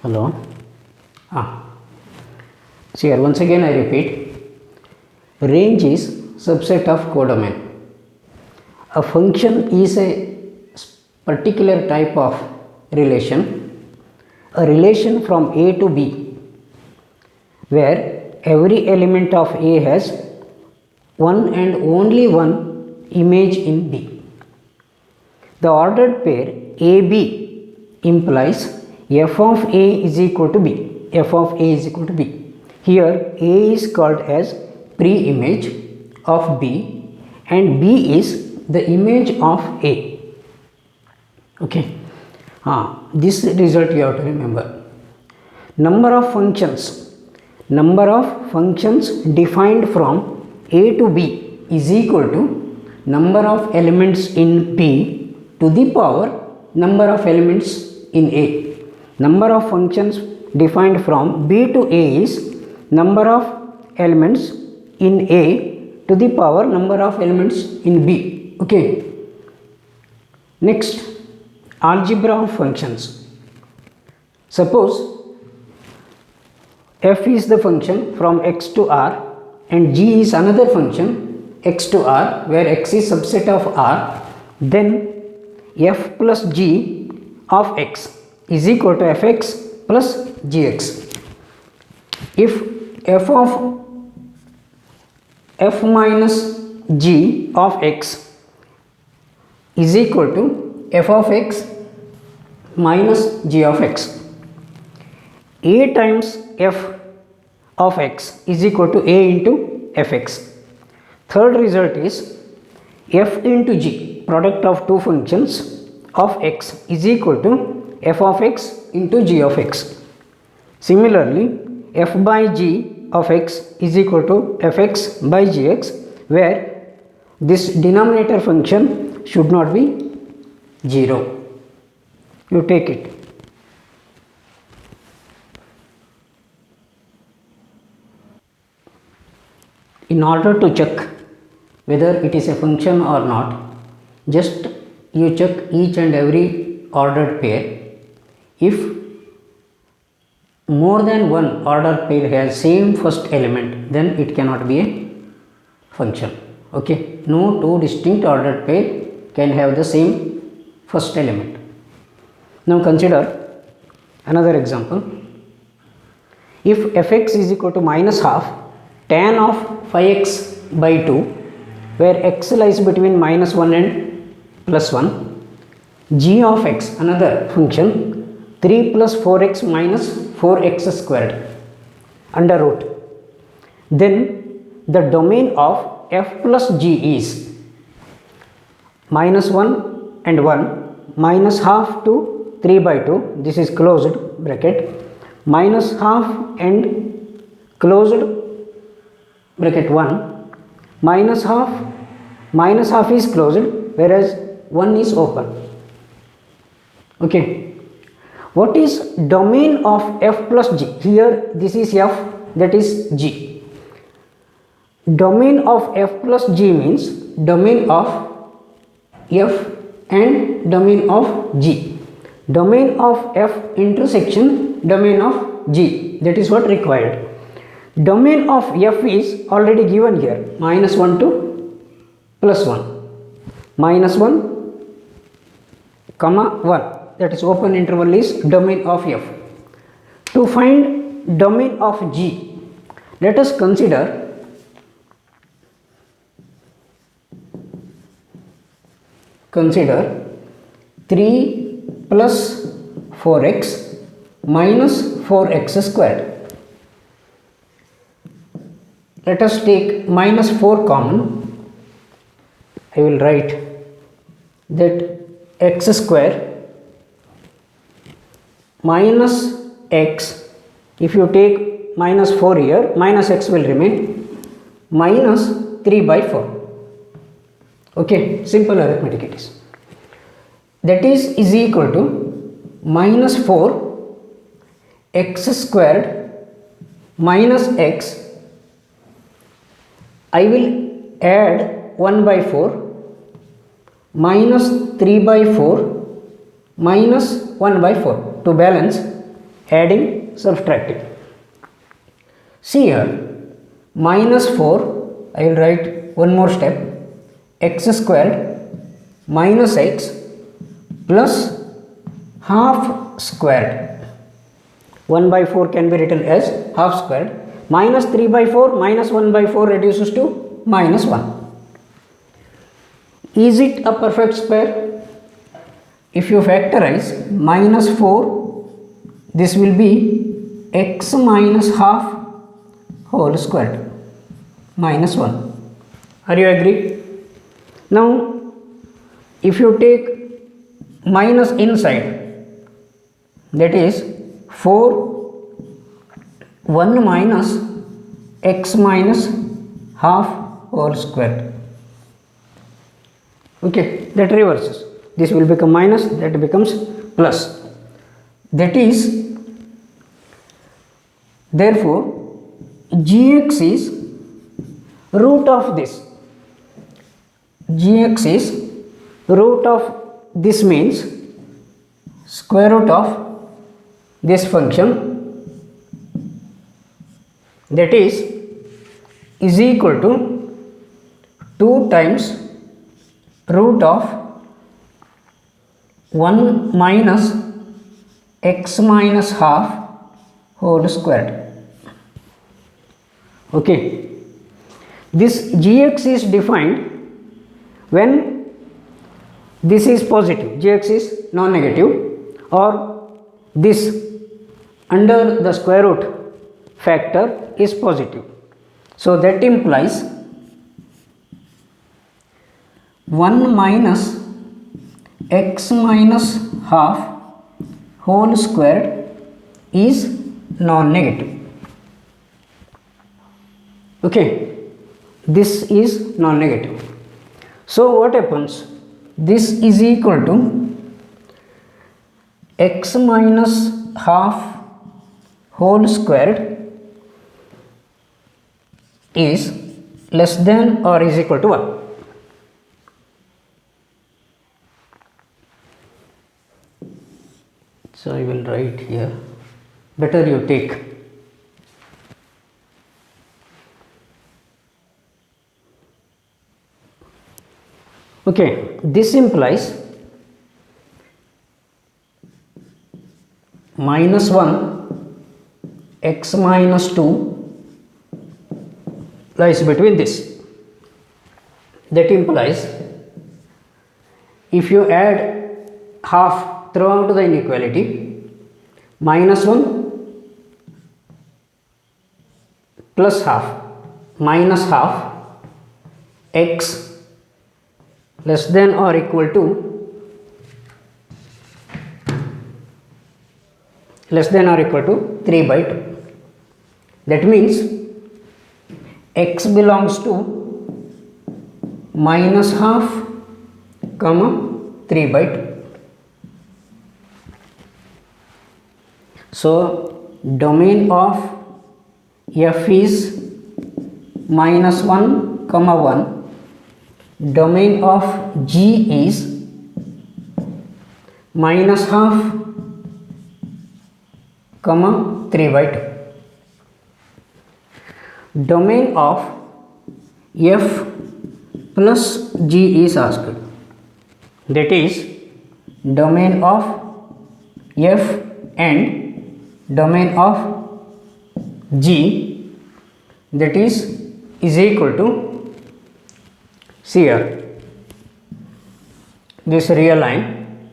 Hello. ah See here, once again I repeat, range is subset of codomain. A function is a particular type of relation, a relation from A to B, where every element of A has one and only one image in B. The ordered pair AB implies f of A is equal to B. F of A is equal to B. Here A is called as pre-image of B and B is the image of A. Okay. This result you have to remember. Number of functions defined from A to B is equal to number of elements in B to the power number of elements in A. Number of functions defined from B to A is number of elements in A to the power number of elements in B. Okay. Next, algebra of functions. Suppose f is the function from x to r and g is another function x to r, where x is subset of r, then f plus g of x is equal to fx plus gx. If f of f minus g of x is equal to f of x minus g of x, a times f of x is equal to a into fx. Third result is f into g, product of two functions of x, is equal to f of x into g of x. Similarly, f by g of x is equal to fx by gx, where this denominator function should not be 0. You take it. In order to check whether it is a function or not, just you check each and every ordered pair. If more than one ordered pair has same first element, then it cannot be a function. Okay, no two distinct ordered pair can have the same first element. Now consider another example. If fx is equal to minus half tan of phi x by 2, where x lies between minus 1 and plus 1, g of x, another function, 3 plus 4x minus 4x squared under root, then the domain of f plus g is minus 1 and 1 minus half to 3 by 2, this is closed bracket, minus half and closed bracket 1, minus half is closed, whereas 1 is open. Okay. What is domain of f plus g? Here this is f, that is g. Domain of f plus g means domain of f and domain of g. Domain of f intersection domain of g, that is what required. Domain of f is already given here, minus 1 to plus 1, minus 1 comma 1, that is open interval is domain of f. To find domain of g, let us consider consider 3 plus 4x minus 4x squared. Let us take minus 4 common. I will write that x square minus x, if you take minus 4 here, minus x will remain, minus 3 by 4. Okay, simple arithmetic it is. That is equal to minus 4 x squared minus x. I will add 1 by 4 minus 3 by 4 minus 1 by 4 to balance adding, subtracting. See here, minus 4, I will write one more step, x squared minus x plus half squared. 1 by 4 can be written as half squared. Minus 3 by 4 minus 1 by 4 reduces to minus 1. Is it a perfect square? If you factorize minus 4, this will be x minus half whole squared minus 1. Are you agree? Now, if you take minus inside, that is 4 1 minus x minus half whole squared. Okay, that reverses. This will become minus, that becomes plus. That is, therefore, gx is root of this. Gx is root of this, means square root of this function, that is equal to 2 times root of 1 minus x minus half whole squared. Okay, this gx is defined when this is positive, gx is non-negative, or this under the square root factor is positive. So that implies 1 minus x minus half whole squared is non-negative. Okay, this is non-negative. So what happens? This is equal to x minus half whole squared is less than or is equal to 1. So I will write here, better you take. Okay, this implies minus 1 x minus 2 lies between this. That implies if you add half throughout the inequality, minus 1 plus half minus half x less than or equal to 3 by 2. That means x belongs to minus half comma 3 by 2. So domain of f is minus 1 comma 1. Domain of g is minus half comma 3 by 2. Domain of f plus g is asked. That is domain of f and domain of g, that is equal to, see here, this real line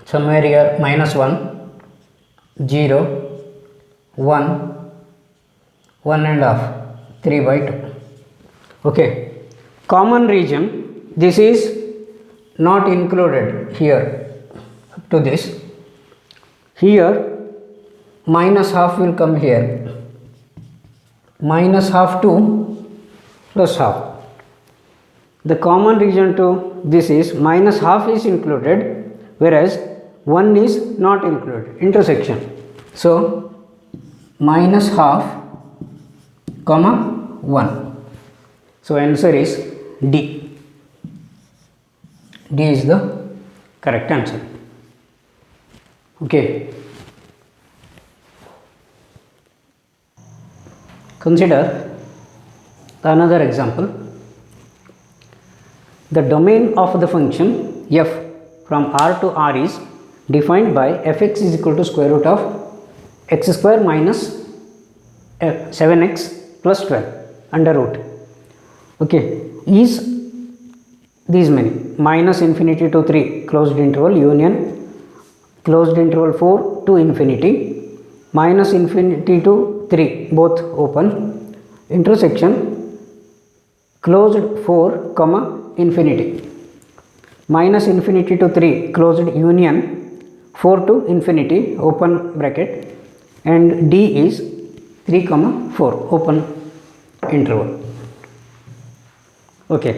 somewhere here minus 1, 0, 1, 1 and half, 3 by 2. Okay, common region, this is not included here up to this. Here minus half will come here, minus half to plus half. The common region to this is minus half is included, whereas 1 is not included, intersection. So minus half comma 1. So answer is D. D is the correct answer. Okay. Consider another example. The domain of the function f from R to R is defined by fx is equal to square root of x square minus 7x plus 12 under root. Okay, is these many minus infinity to 3 closed interval union closed interval 4 to infinity minus infinity to 3 both open intersection closed 4 comma infinity minus infinity to 3 closed union 4 to infinity open bracket and d is 3 comma 4 open interval. Okay,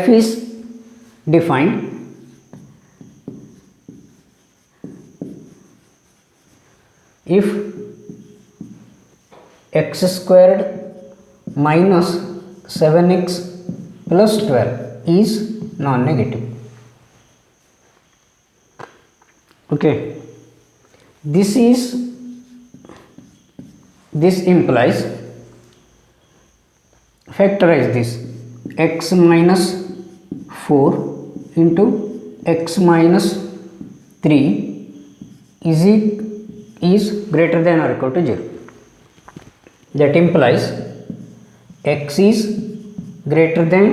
f is defined if x squared minus 7x plus 12 is non-negative. Okay, this implies, factorize this, x minus 4 into x minus 3 is greater than or equal to 0. That implies x is greater than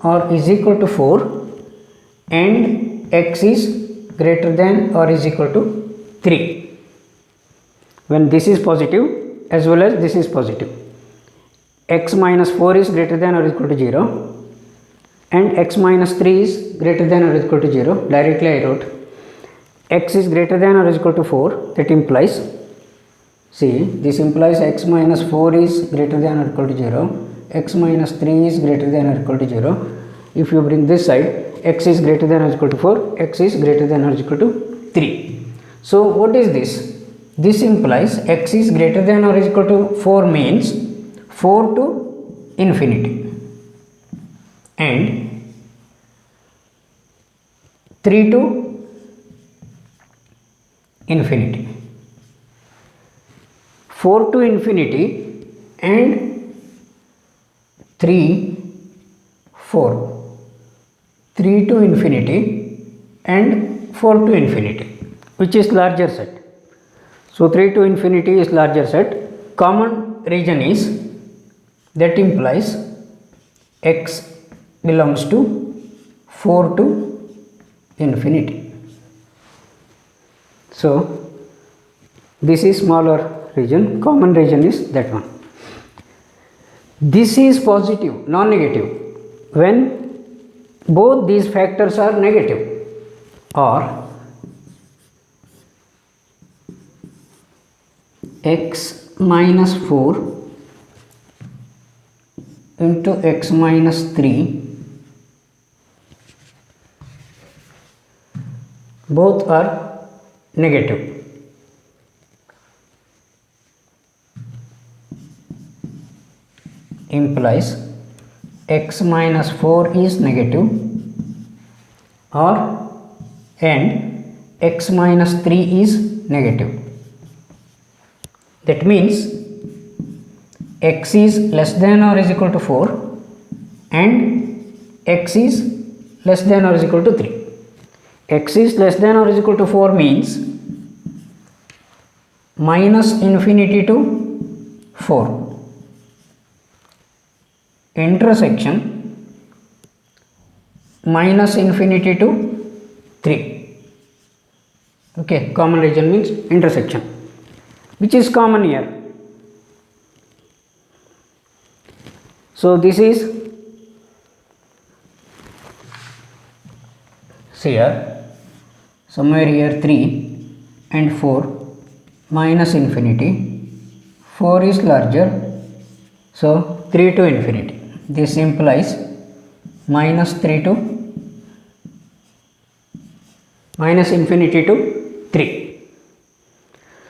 or is equal to 4 and x is greater than or is equal to 3 when this is positive as well as this is positive. X minus 4 is greater than or equal to 0 and x minus 3 is greater than or equal to 0. Directly I wrote x is greater than or is equal to 4. That implies, see, this implies x minus 4 is greater than or equal to 0, x minus 3 is greater than or equal to 0. If you bring this side, x is greater than or equal to 4, x is greater than or equal to 3. So what is this? This implies x is greater than or equal to 4 means 4 to infinity and 3 to infinity. 4 to infinity and 3 4, 3 to infinity and 4 to infinity, which is larger set. So 3 to infinity is larger set. Common region is, that implies x belongs to 4 to infinity. So this is smaller region, common region is that one. This is positive, non-negative when both these factors are negative, or x minus 4 into x minus 3 both are negative. Implies x minus 4 is negative or and x minus 3 is negative. That means x is less than or is equal to 4 and x is less than or is equal to 3. X is less than or is equal to 4 means minus infinity to 4 intersection minus infinity to 3. Okay, common region means intersection, which is common here. So this is, see here, somewhere here 3 and 4 minus infinity, 4 is larger, so 3 to infinity. This implies minus 3 to minus infinity to 3.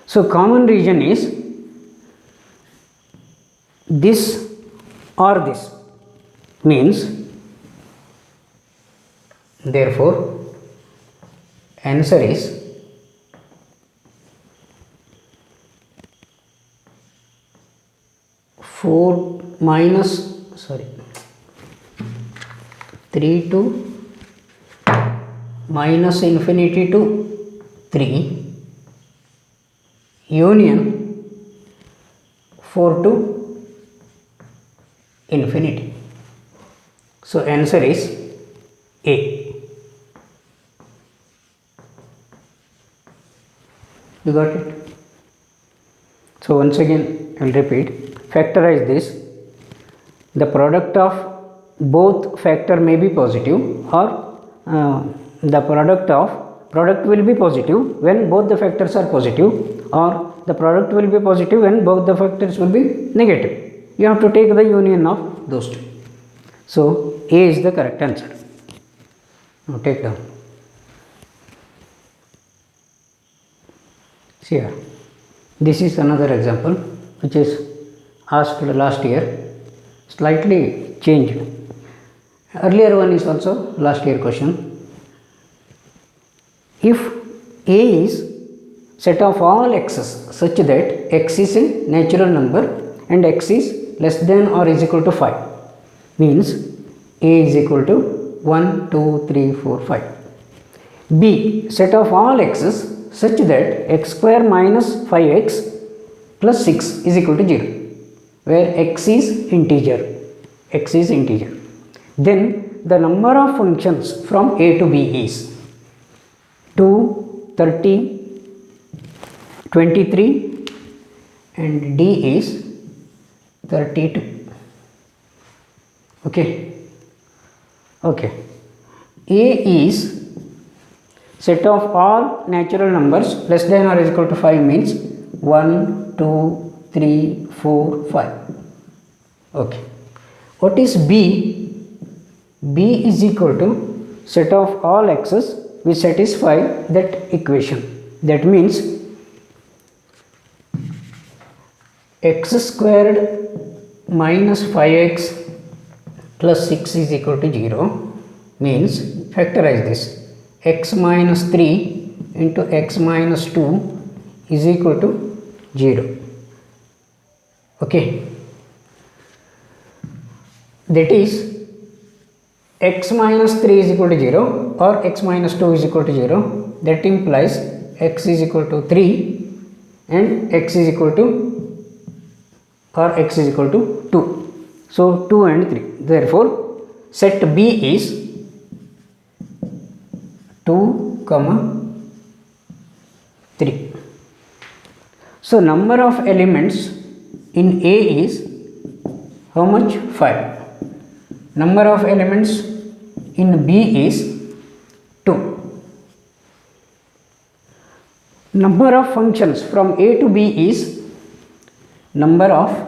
So common region is this or this, means therefore answer is 4 minus 3 to minus infinity to 3 union 4 to infinity. So answer is A. You got it? So once again I will repeat, factorize this. The product of both factor may be positive, or the product will be positive when both the factors are positive, or the product will be positive when both the factors will be negative. You have to take the union of those two. So A is the correct answer. Now take down. See here, this is another example which is asked last year, slightly changed. Earlier one is also last year question. If A is set of all x's such that x is a natural number and x is less than or is equal to 5, means A is equal to 1, 2, 3, 4, 5. B, set of all x's such that x square minus 5x plus 6 is equal to 0, where x is integer. Then the number of functions from A to B is 2, 30, 23 and D is 32. Okay. A is set of all natural numbers less than or is equal to 5, means 1, 2, 3, 4, 5. Okay. What is B? B is equal to set of all x's which satisfy that equation. That means x squared minus 5x plus 6 is equal to 0, means factorize this, x minus 3 into x minus 2 is equal to 0. Okay. That is x minus 3 is equal to 0 or x minus 2 is equal to 0. That implies x is equal to 3 and x is equal to 2. So 2 and 3. Therefore set B is 2, 3. So number of elements in A is how much? 5. Number of elements in B is 2. Number of functions from A to B is number of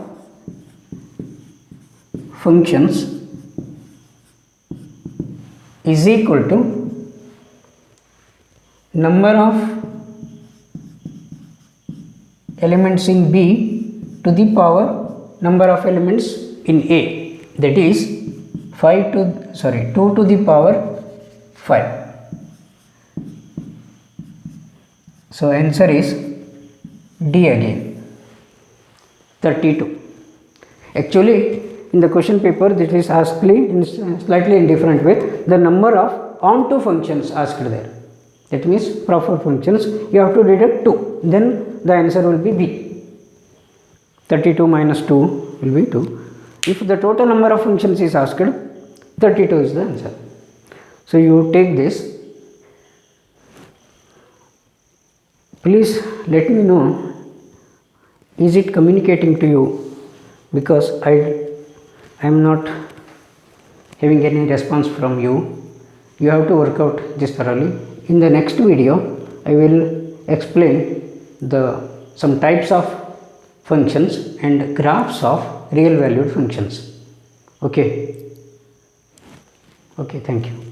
functions is equal to number of elements in B to the power number of elements in A, that is 2 to the power 5. So answer is D again, 32. Actually in the question paper this is asked in slightly in different way, the number of onto functions asked there. That means proper functions you have to deduct 2, then the answer will be B. 32 minus 2 will be 2. If the total number of functions is asked, 32 is the answer. So you take this. Please let me know, is it communicating to you, because I am not having any response from you. You have to work out this thoroughly. In the next video I will explain some types of functions and graphs of real valued functions. Okay, thank you.